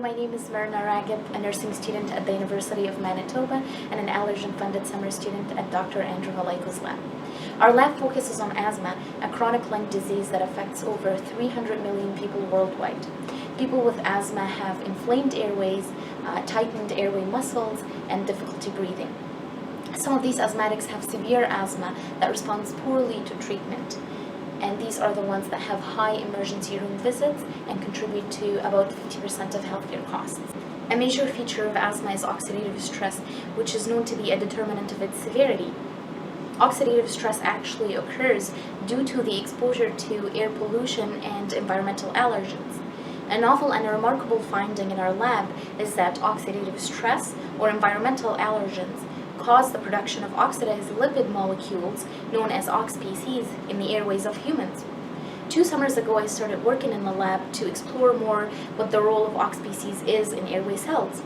my name is Mirna Ragheb, a nursing student at the University of Manitoba and an AllerGen-funded summer student at Dr. Andrew Halayko's lab. Our lab focuses on asthma, a chronic lung disease that affects over 300 million people worldwide. People with asthma have inflamed airways, tightened airway muscles, and difficulty breathing. Some of these asthmatics have severe asthma that responds poorly to treatment. And these are the ones that have high emergency room visits and contribute to about 50% of healthcare costs. A major feature of asthma is oxidative stress, which is known to be a determinant of its severity. Oxidative stress actually occurs due to the exposure to air pollution and environmental allergens. A novel and a remarkable finding in our lab is that oxidative stress, or environmental allergens, cause the production of oxidized lipid molecules known as OXPCs in the airways of humans. 2 summers ago, I started working in the lab to explore more what the role of OXPCs is in airway cells.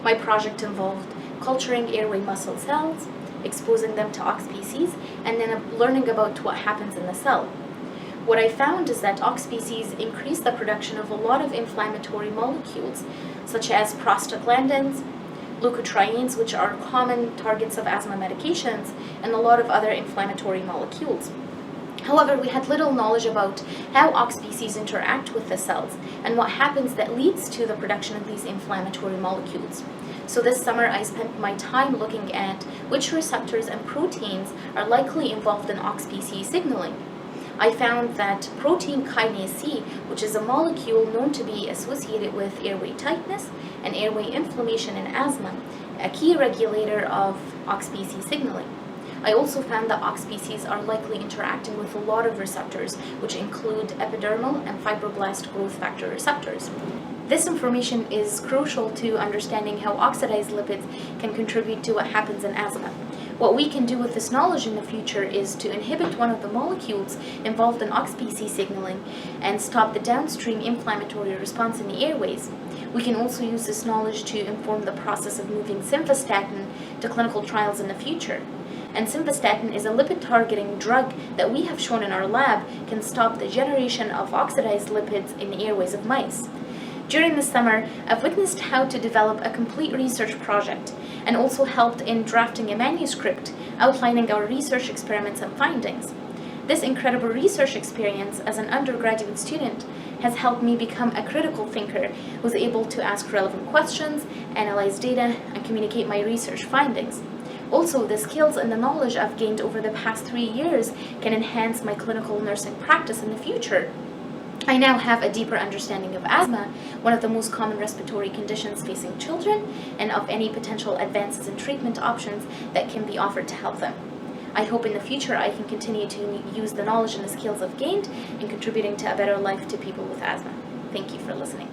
My project involved culturing airway muscle cells, exposing them to OXPCs, and then learning about what happens in the cell. What I found is that OXPCs increase the production of a lot of inflammatory molecules, such as prostaglandins, leukotrienes, which are common targets of asthma medications, and a lot of other inflammatory molecules. However, we had little knowledge about how OXPCs interact with the cells and what happens that leads to the production of these inflammatory molecules. So this summer, I spent my time looking at which receptors and proteins are likely involved in OXPC signaling. I found that protein kinase C, which is a molecule known to be associated with airway tightness and airway inflammation in asthma, a key regulator of OXPC signaling. I also found that OXPCs are likely interacting with a lot of receptors, which include epidermal and fibroblast growth factor receptors. This information is crucial to understanding how oxidized lipids can contribute to what happens in asthma. What we can do with this knowledge in the future is to inhibit one of the molecules involved in OXPC signaling and stop the downstream inflammatory response in the airways. We can also use this knowledge to inform the process of moving simvastatin to clinical trials in the future. And simvastatin is a lipid-targeting drug that we have shown in our lab can stop the generation of oxidized lipids in the airways of mice. During the summer, I've witnessed how to develop a complete research project and also helped in drafting a manuscript outlining our research experiments and findings. This incredible research experience as an undergraduate student has helped me become a critical thinker who's able to ask relevant questions, analyze data, and communicate my research findings. Also, the skills and the knowledge I've gained over the past 3 years can enhance my clinical nursing practice in the future. I now have a deeper understanding of asthma, one of the most common respiratory conditions facing children, and of any potential advances in treatment options that can be offered to help them. I hope in the future I can continue to use the knowledge and the skills I've gained in contributing to a better life to people with asthma. Thank you for listening.